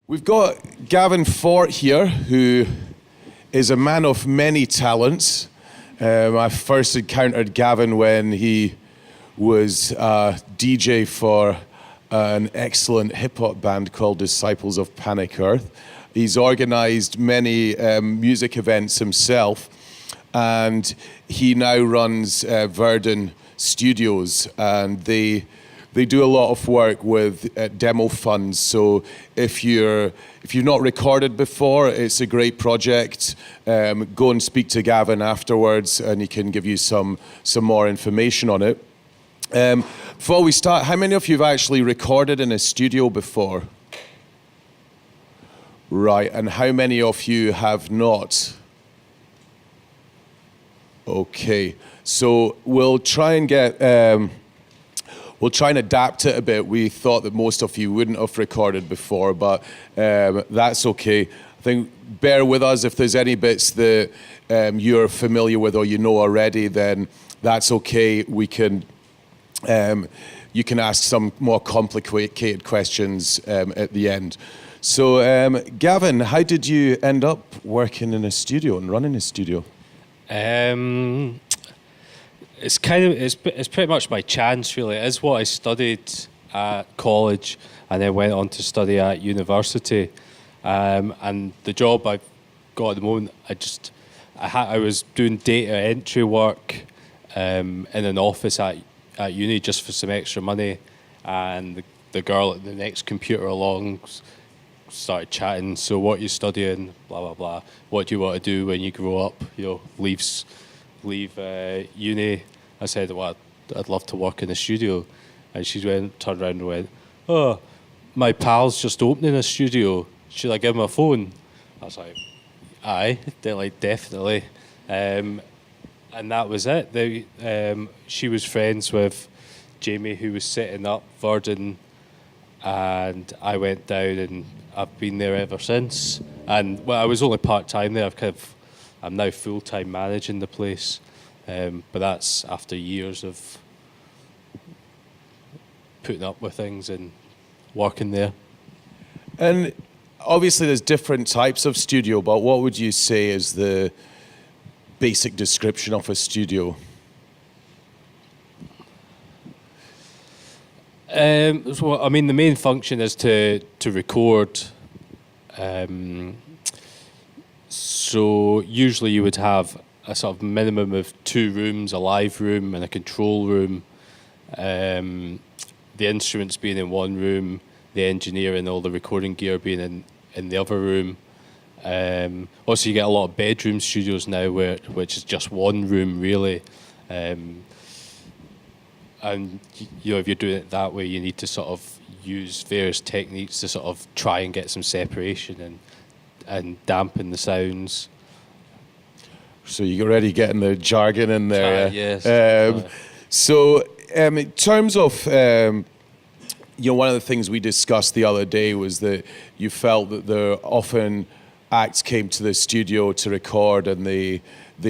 We've got Gavin Fort here, who is a man of many talents. I first encountered Gavin when he was a DJ for an excellent hip-hop band called Disciples of Panic Earth. He's organised many music events himself, and he now runs Verdon Studios, and they do a lot of work with demo funds. So if you've not recorded before, it's a great project. Go and speak to Gavin afterwards, and he can give you some more information on it. Before we start, how many of you have actually recorded in a studio before? Right, and how many of you have not? Okay, so we'll try and adapt it a bit. We thought that most of you wouldn't have recorded before, but that's okay. I think bear with us if there's any bits that you're familiar with or you know already, then that's okay. We can, you can ask some more complicated questions at the end. So Gavin, how did you end up working in a studio and running a studio? It's pretty much by chance, really. It is what I studied at college and then went on to study at university. And the job I've got at the moment, I was doing data entry work in an office at uni just for some extra money. And the girl at the next computer along started chatting. So what are you studying? Blah blah blah. What do you want to do when you grow up? Leave uni. I said, well, I'd love to work in a studio. And she turned around and went, oh, my pal's just opening a studio. Should I give him a phone? I was like, aye, they're like, definitely. And that was it. She was friends with Jamie, who was setting up Verdon, and I went down and I've been there ever since. And well, I was only part-time there. I'm now full-time managing the place. But that's after years of putting up with things and working there. And obviously there's different types of studio, but what would you say is the basic description of a studio? So, I mean, the main function is to record. So usually you would have a sort of minimum of 2 rooms, a live room and a control room. The instruments being in one room, the engineer and all the recording gear being in the other room. Also, you get a lot of bedroom studios now, which is just one room really. And if you're doing it that way, you need to sort of use various techniques to sort of try and get some separation and dampen the sounds. So you're already getting the jargon in there. Yes. So in terms of, one of the things we discussed the other day was that you felt that there often acts came to the studio to record and they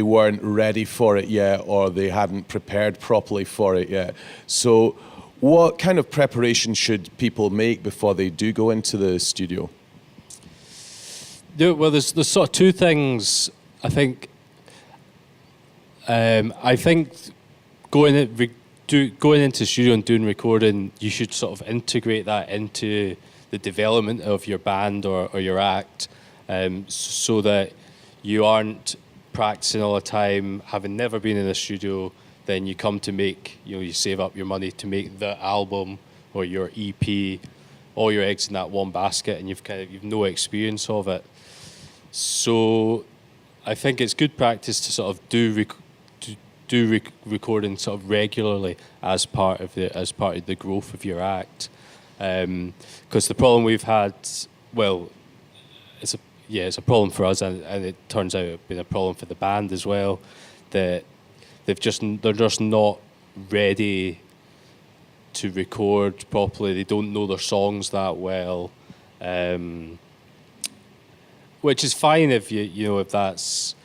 weren't ready for it yet, or they hadn't prepared properly for it yet. So what kind of preparation should people make before they do go into the studio? Well, there's sort of 2 things, I think. I think going into the studio and doing recording, you should sort of integrate that into the development of your band or your act, so that you aren't practicing all the time, having never been in a studio. Then you come to make, you save up your money to make the album or your EP, all your eggs in that one basket, and you've no experience of it. So I think it's good practice to sort of do recording sort of regularly as part of the growth of your act. Because the problem we've had, well, it's a problem for us, and it turns out it's been a problem for the band as well, that they're just not ready to record properly. They don't know their songs that well. Which is fine if if that's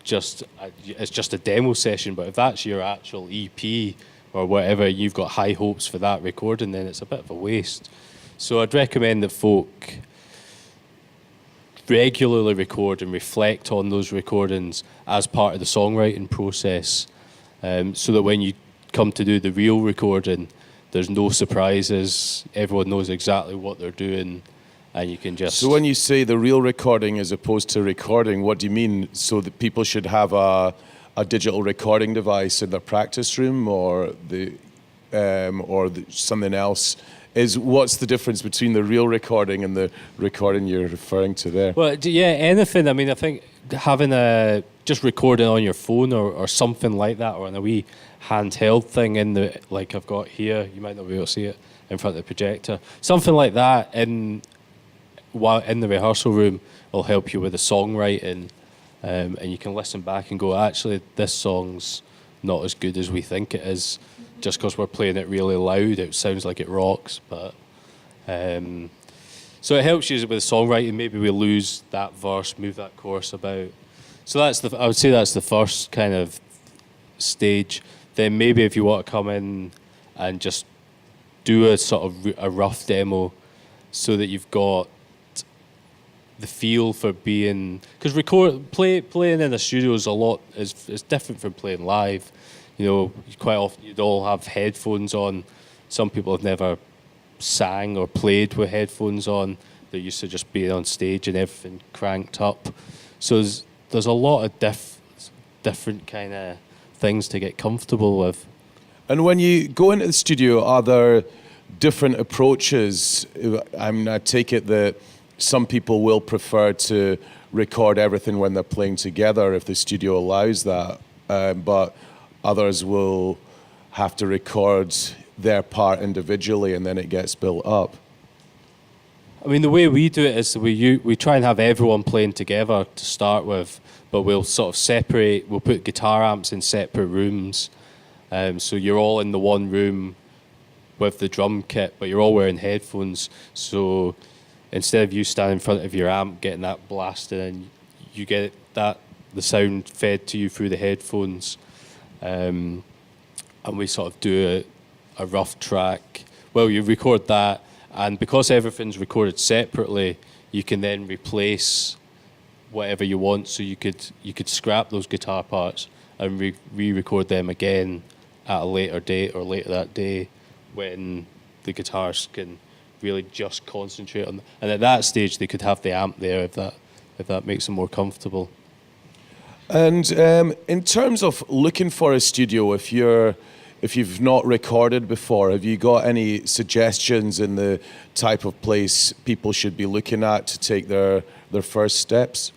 it's just a demo session, but if that's your actual EP or whatever, you've got high hopes for that recording, then it's a bit of a waste. So I'd recommend that folk regularly record and reflect on those recordings as part of the songwriting process, so that when you come to do the real recording, there's no surprises. Everyone knows exactly what they're doing, and you can just... So when you say the real recording as opposed to recording, what do you mean? So that people should have a digital recording device in their practice room, or something else? What's the difference between the real recording and the recording you're referring to there? Well, yeah, anything. I mean, I think having just recording on your phone or something like that, or on a wee handheld thing like I've got here, you might not be able to see it in front of the projector. Something like that in the rehearsal room will help you with the songwriting, and you can listen back and go, actually, this song's not as good as we think it is. Just because we're playing it really loud, it sounds like it rocks. But so it helps you with songwriting. Maybe we lose that verse, move that chorus about. So I would say that's the first kind of stage. Then maybe if you want to come in and just do a sort of a rough demo, so that you've got the feel for being, because playing in a studio is different from playing live. You know, quite often you'd all have headphones on. Some people have never sang or played with headphones on. They're used to just being on stage and everything cranked up. So there's a lot of different kind of things to get comfortable with. And when you go into the studio, are there different approaches? I take it that some people will prefer to record everything when they're playing together if the studio allows that, but others will have to record their part individually and then it gets built up. I mean, the way we do it is we try and have everyone playing together to start with, but we'll sort of separate, we'll put guitar amps in separate rooms. So you're all in the one room with the drum kit, but you're all wearing headphones. So instead of you standing in front of your amp getting that blasted in, you get the sound fed to you through the headphones. And we sort of do a rough track. Well, you record that, and because everything's recorded separately, you can then replace whatever you want. So you could scrap those guitar parts and re-record them again at a later date or later that day when the guitars can really just concentrate on. And at that stage, they could have the amp there if that makes them more comfortable. And in terms of looking for a studio, if you've not recorded before, have you got any suggestions in the type of place people should be looking at to take their first steps?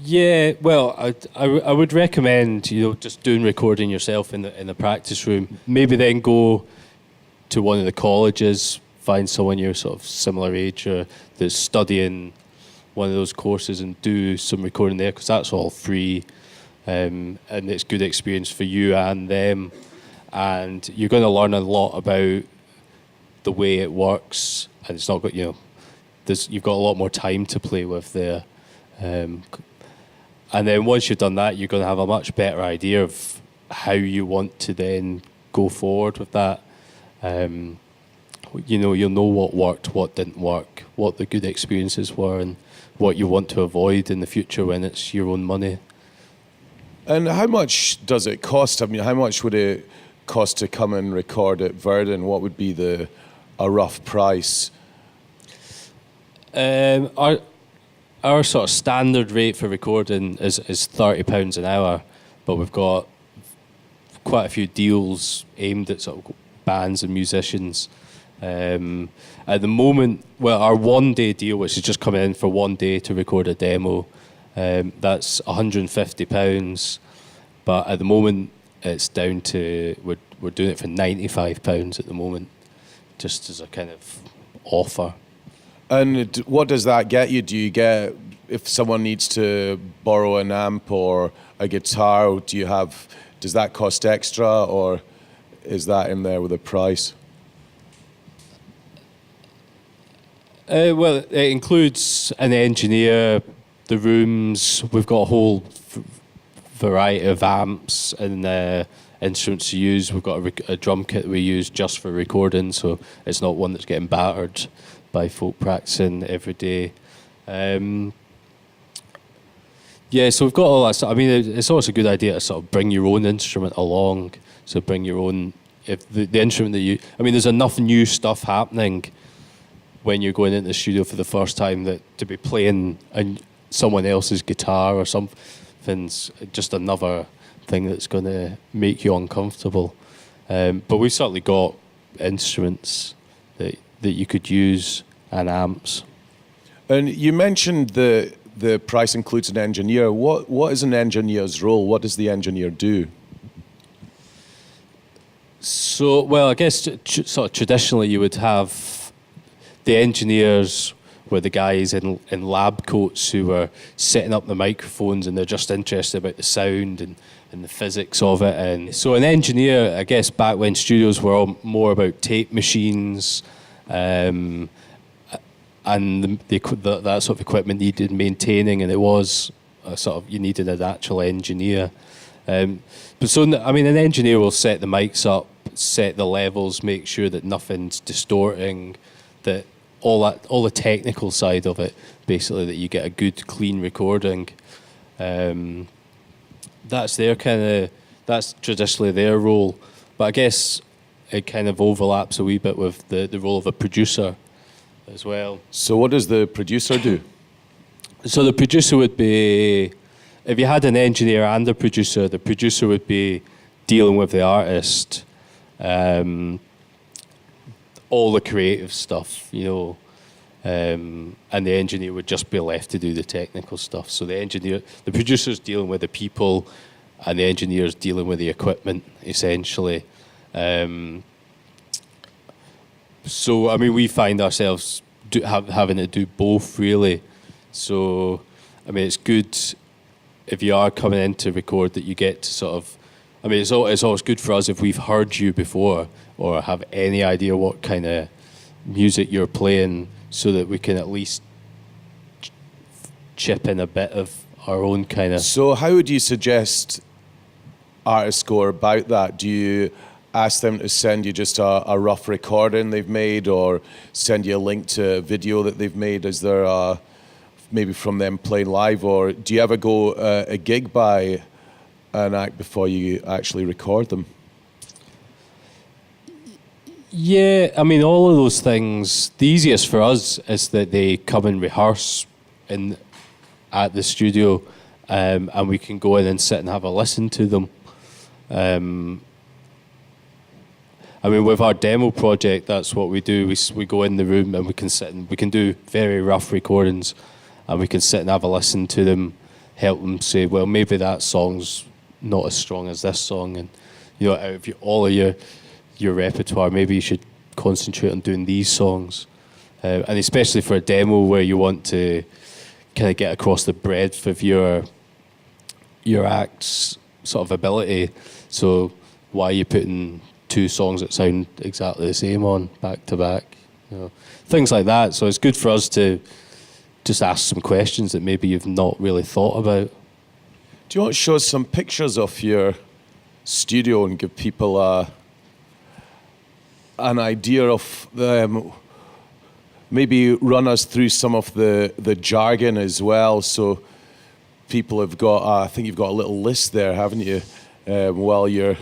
Yeah, well, I would recommend just doing recording yourself in the practice room. Maybe then go to one of the colleges, find someone your sort of similar age or that's studying one of those courses and do some recording there, because that's all free, and it's good experience for you and them, and you're going to learn a lot about the way it works, and it's not got you've got a lot more time to play with there, and then once you've done that, you're going to have a much better idea of how you want to then go forward with that. You'll know what worked, what didn't work, what the good experiences were, and what you want to avoid in the future when it's your own money. And how much does it cost? I mean, how much would it cost to come and record at Verdun? What would be a rough price? Our sort of standard rate for recording is £30 an hour, but we've got quite a few deals aimed at sort of bands and musicians. At the moment, well, our one-day deal, which is just coming in for 1 day to record a demo, that's £150. But at the moment, it's down to we're doing it for £95 at the moment, just as a kind of offer. And what does that get you? Do you get, if someone needs to borrow an amp or a guitar, does that cost extra, or is that in there with the price? Well, it includes an engineer, the rooms. We've got a whole variety of amps and instruments to use. We've got a drum kit we use just for recording, so it's not one that's getting battered. by folk practicing every day. Yeah, so we've got all that stuff. I mean, it's always a good idea to sort of bring your own instrument along. So bring your own, if the instrument that you, I mean, there's enough new stuff happening when you're going into the studio for the first time that to be playing someone else's guitar or something's just another thing that's going to make you uncomfortable. But we've certainly got instruments that you could use and amps. And you mentioned the price includes an engineer. What is an engineer's role? What does the engineer do? So, well, I guess sort of traditionally you would have the engineers were the guys in lab coats who were setting up the microphones, and they're just interested about the sound and the physics of it. And so an engineer, I guess back when studios were all more about tape machines, and that sort of equipment needed maintaining, and it was you needed an actual engineer. But so, I mean, an engineer will set the mics up, set the levels, make sure that nothing's distorting, that all the technical side of it, basically, that you get a good, clean recording. That's traditionally their role. But I guess it kind of overlaps a wee bit with the role of a producer as well. So what does the producer do? So the producer would be, if you had an engineer and a producer, the producer would be dealing with the artist, all the creative stuff, and the engineer would just be left to do the technical stuff. So the producer's dealing with the people, and the engineer's dealing with the equipment, essentially. So, I mean, we find ourselves having to do both, really. So, I mean, it's good if you are coming in to record that you get to sort of, I mean, it's always good for us if we've heard you before or have any idea what kind of music you're playing, so that we can at least chip in a bit of our own kind of... So how would you suggest artists go about that? Do you ask them to send you just a rough recording they've made, or send you a link to a video that they've made? Is there maybe from them playing live, or do you ever go a gig by an act before you actually record them? Yeah, I mean, all of those things, the easiest for us is that they come and rehearse at the studio, and we can go in and sit and have a listen to them. I mean, with our demo project, that's what we do. We go in the room and we can sit and we can do very rough recordings, and we can sit and have a listen to them, help them say, well, maybe that song's not as strong as this song, and out of all of your repertoire, maybe you should concentrate on doing these songs. And especially for a demo where you want to kind of get across the breadth of your act's sort of ability. So why are you putting two songs that sound exactly the same on back to back? Things like that. So it's good for us to just ask some questions that maybe you've not really thought about. Do you want to show us some pictures of your studio and give people an idea of maybe run us through some of the jargon as well, so people have got I think you've got a little list there, haven't you, while you're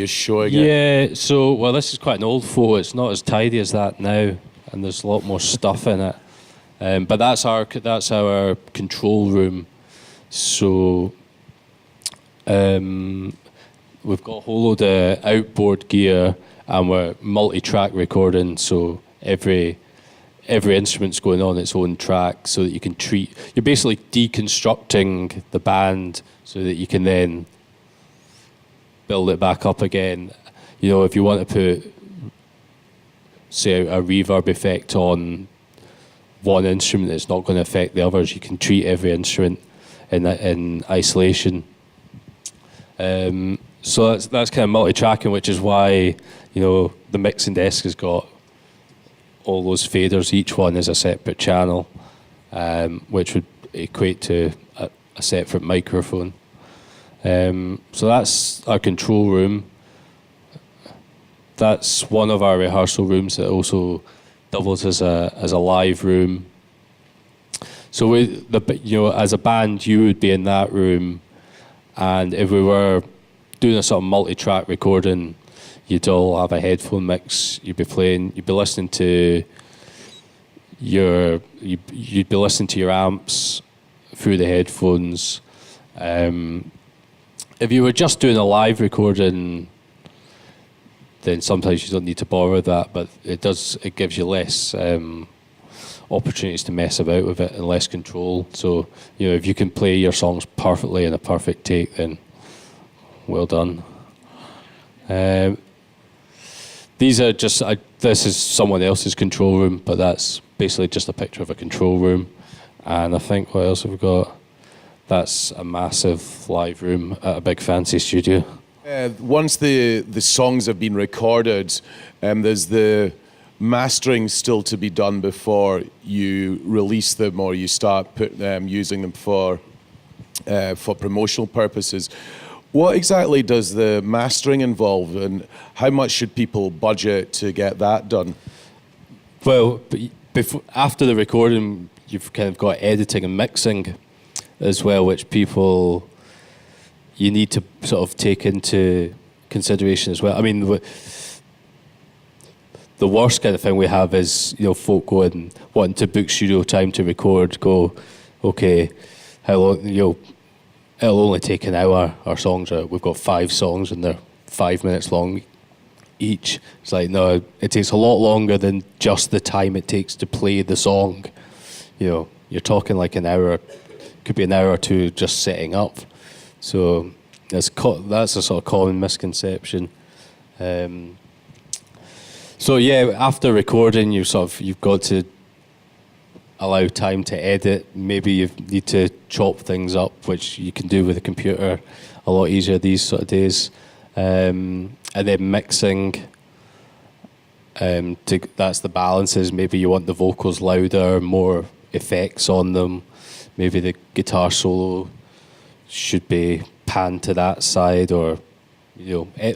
showing it? Yeah, so well, this is quite an old photo. It's not as tidy as that now, and there's a lot more stuff in it, but that's our control room. So we've got a whole load of outboard gear, and we're multi-track recording, so every instrument's going on its own track, so that you can you're basically deconstructing the band so that you can then build it back up again. If you want to put, say, a reverb effect on one instrument that's not going to affect the others, you can treat every instrument in isolation. So that's kind of multi-tracking, which is why the mixing desk has got all those faders. Each one is a separate channel, which would equate to a separate microphone. So that's our control room. That's one of our rehearsal rooms that also doubles as a live room. So as a band, you would be in that room, and if we were doing a sort of multi-track recording, you'd all have a headphone mix. You'd be listening to you'd be listening to your amps through the headphones. If you were just doing a live recording, then sometimes you don't need to bother with that, but it gives you less opportunities to mess about with it and less control. So, if you can play your songs perfectly in a perfect take, then well done. These are just, this is someone else's control room, but that's basically just a picture of a control room. And I think, what else have we got? That's a massive live room at a big fancy studio. Once the songs have been recorded, there's the mastering still to be done before you release them or you start using them for promotional purposes. What exactly does the mastering involve, and how much should people budget to get that done? Well, after the recording, you've kind of got editing and mixing as well, which you need to sort of take into consideration as well. I mean, the worst kind of thing we have is, folk going, wanting to book studio time to record, go, okay, how long, it'll only take an hour. Our songs we've got 5 songs and they're 5 minutes long each. It's like, no, it takes a lot longer than just the time it takes to play the song. You're talking like an hour, could be an hour or two just setting up. So that's a sort of common misconception. So yeah, after recording, you've got to allow time to edit. Maybe you need to chop things up, which you can do with a computer a lot easier these sort of days. And then mixing. That's the balances. Maybe you want the vocals louder, more effects on them. Maybe the guitar solo should be panned to that side, or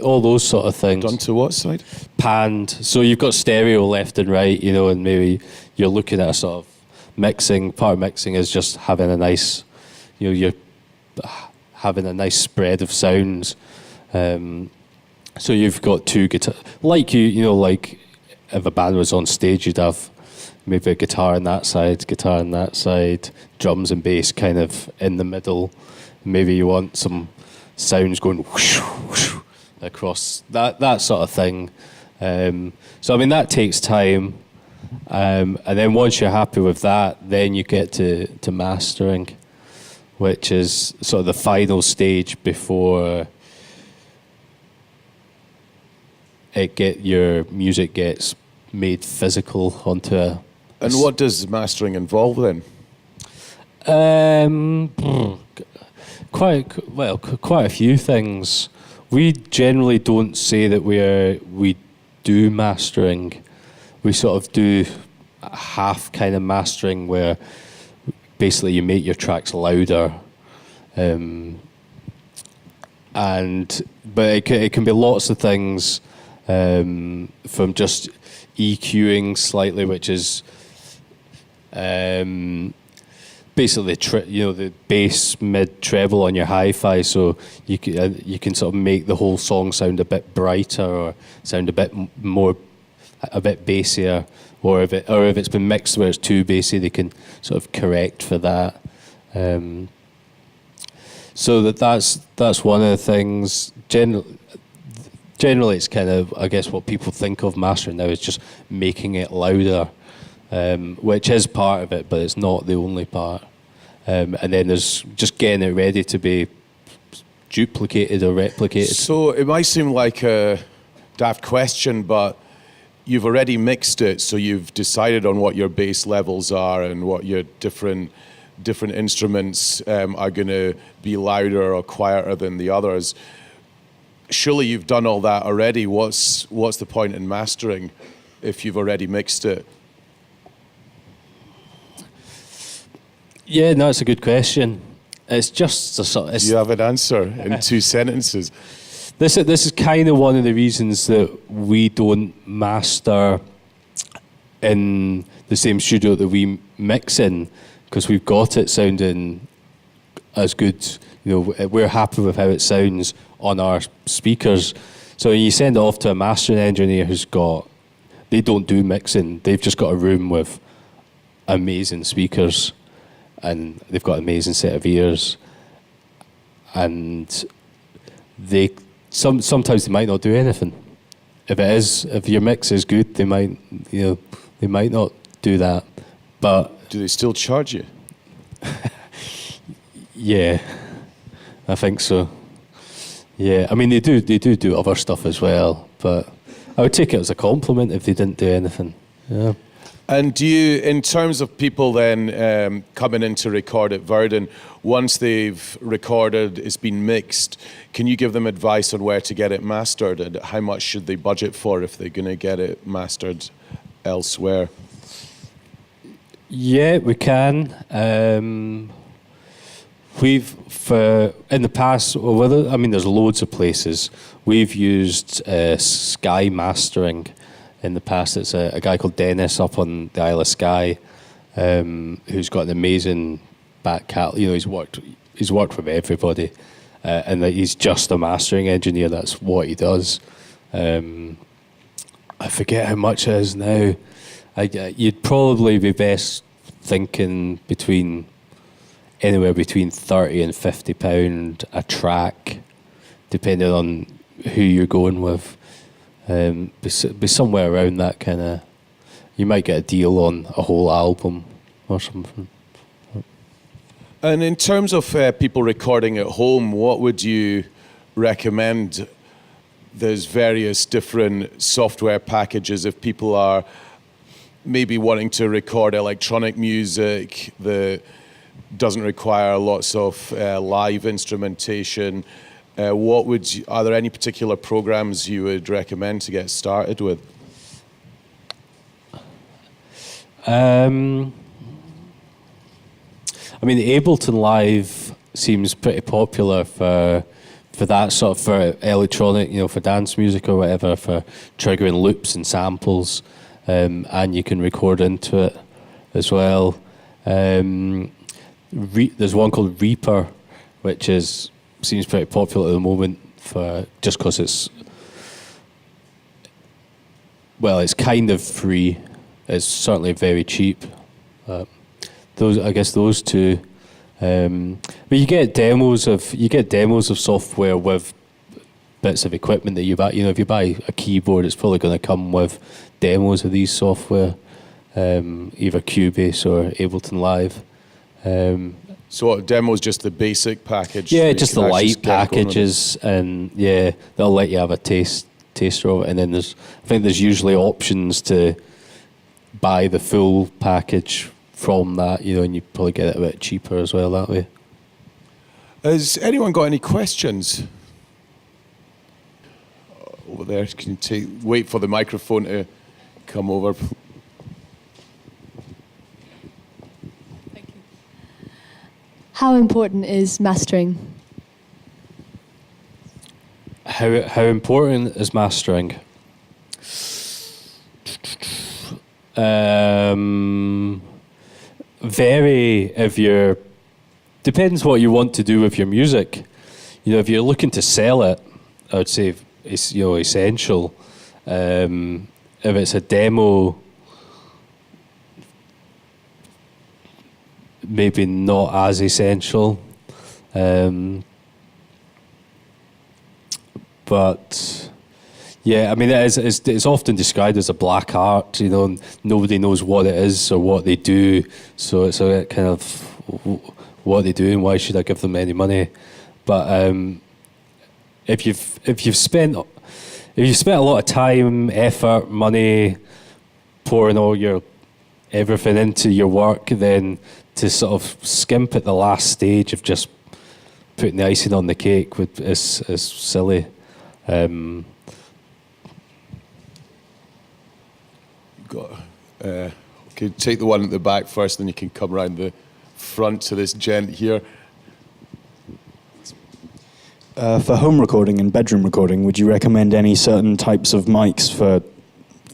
all those sort of things. Done to what side? Panned. So you've got stereo left and right, and maybe you're looking at a sort of mixing. Part of mixing is just having a nice, you're having a nice spread of sounds. So you've got 2 guitar, like like if a band was on stage, you'd have maybe a guitar on that side, drums and bass kind of in the middle. Maybe you want some sounds going whoosh, whoosh, across that sort of thing. So I mean that takes time, and then once you're happy with that, then you get to mastering, which is sort of the final stage before your music gets made physical onto a. And what does mastering involve then? Quite a few things. We generally don't say that we do mastering. We sort of do half kind of mastering, where basically you make your tracks louder, but it can be lots of things, from just EQing slightly, which is basically the bass, mid, treble on your hi-fi, so you can sort of make the whole song sound a bit brighter or sound a bit bassier, or if it's been mixed where it's too bassy, they can sort of correct for that. So that's one of the things. Generally, it's kind of, I guess, what people think of mastering now is just making it louder. Which is part of it, but it's not the only part. And then there's just getting it ready to be duplicated or replicated. So it might seem like a daft question, but you've already mixed it, so you've decided on what your bass levels are and what your different instruments are going to be louder or quieter than the others. Surely you've done all that already. What's the point in mastering if you've already mixed it? Yeah, no, it's a good question. It's just a sort of... You have an answer in 2 sentences. This is kind of one of the reasons that we don't master in the same studio that we mix in, because we've got it sounding as good. We're happy with how it sounds on our speakers. So you send it off to a mastering engineer they don't do mixing. They've just got a room with amazing speakers, and they've got an amazing set of ears. And sometimes they might not do anything. If your mix is good, they might not do that. But do they still charge you? Yeah, I think so. Yeah, I mean they do other stuff as well, but I would take it as a compliment if they didn't do anything. Yeah. And do you, in terms of people then coming in to record at Verdun, once they've recorded, it's been mixed, can you give them advice on where to get it mastered, and how much should they budget for if they're going to get it mastered elsewhere? Yeah, we can. In the past, there's loads of places. We've used Sky Mastering in the past. It's a guy called Dennis up on the Isle of Skye, who's got an amazing back catalog. He's worked with everybody, and he's just a mastering engineer. That's what he does. I forget how much it is now. You'd probably be best thinking anywhere between £30 and £50 a track, depending on who you're going with. Be somewhere around that kind of. You might get a deal on a whole album or something. And in terms of people recording at home, what would you recommend? There's various different software packages if people are maybe wanting to record electronic music that doesn't require lots of live instrumentation. Are there any particular programs you would recommend to get started with? The Ableton Live seems pretty popular for that sort of, for electronic, for dance music or whatever, for triggering loops and samples, and you can record into it as well. There's one called Reaper, which seems pretty popular at the moment just because it's kind of free. It's certainly very cheap. Those two. But you get demos of software with bits of equipment that you buy. If you buy a keyboard, it's probably going to come with demos of these software, either Cubase or Ableton Live. So demos just the basic package? Yeah, just the light packages, and they'll let you have a taster of it. And then I think there's usually options to buy the full package from that, and you probably get it a bit cheaper as well that way. Has anyone got any questions? Over there, can you wait for the microphone to come over? Thank you. How important is mastering? How important is mastering? Depends what you want to do with your music. If you're looking to sell it, I would say it's essential. If it's a demo, maybe not as essential. But yeah, it's often described as a black art. Nobody knows what it is or what they do. So it's a kind of what they do and why should I give them any money? But if you've spent a lot of time, effort, money, pouring all everything into your work, then to sort of skimp at the last stage of just putting the icing on the cake is silly. Okay, take the one at the back first, then you can come around the front to this gent here. For home recording and bedroom recording, would you recommend any certain types of mics for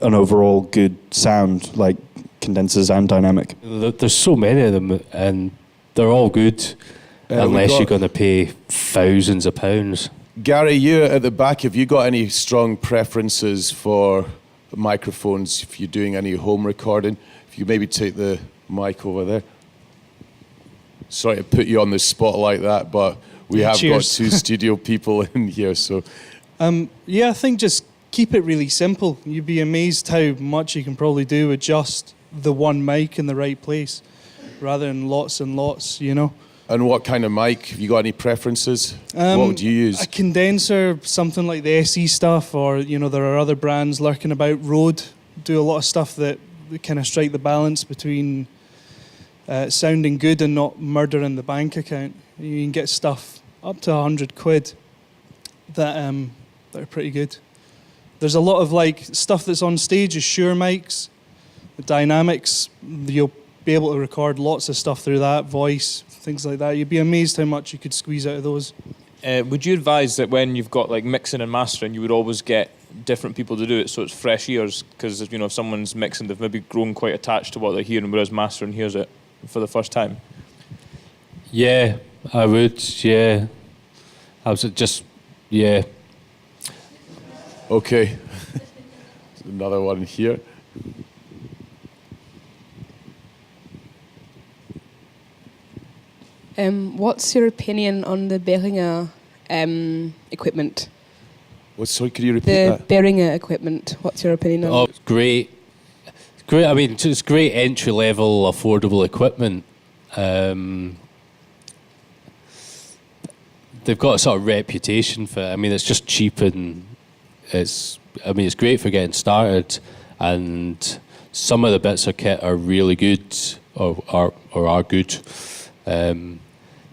an overall good sound, like condensers and dynamic? There's so many of them, and they're all good, unless you're going to pay thousands of pounds. Gary, you at the back, have you got any strong preferences for microphones if you're doing any home recording? If you maybe take the mic over there. Sorry to put you on the spot like that, but we have got two studio people in here, so. Yeah, I think just keep it really simple. You'd be amazed how much you can probably do with just the one mic in the right place, rather than lots and lots, you know. And what kind of mic? Have you got any preferences? What would you use? A condenser, something like the SE stuff, or, you know, there are other brands lurking about. Rode do a lot of stuff that kind of strike the balance between sounding good and not murdering the bank account. You can get stuff up to 100 quid that are pretty good. There's a lot of like stuff that's on stage is Shure mics, the dynamics. You'll be able to record lots of stuff through that, voice, things like that. You'd be amazed how much you could squeeze out of those. Would you advise that when you've got like mixing and mastering, you would always get different people to do it so it's fresh ears? Because, you know, if someone's mixing, they've maybe grown quite attached to what they're hearing, whereas mastering hears it for the first time. Yeah, I would, yeah. I was just, yeah. Okay. Another one here. What's your opinion on the Behringer equipment? Sorry, could you repeat The that? Behringer equipment. What's your opinion on Oh, it's great. It's great. I mean, it's great entry-level, affordable equipment. They've got a sort of reputation for it. I mean, it's just cheap and it's great for getting started. And some of the bits of kit are really good or are good.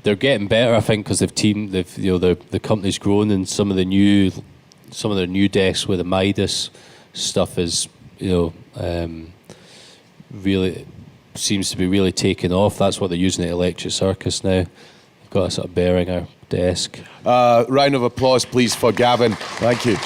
They're getting better, I think, because the company's grown, and some of their new desks with the Midas stuff is, really seems to be really taking off. That's what they're using at Electric Circus now. They've got a sort of Behringer desk. Round of applause, please, for Gavin. Thank you.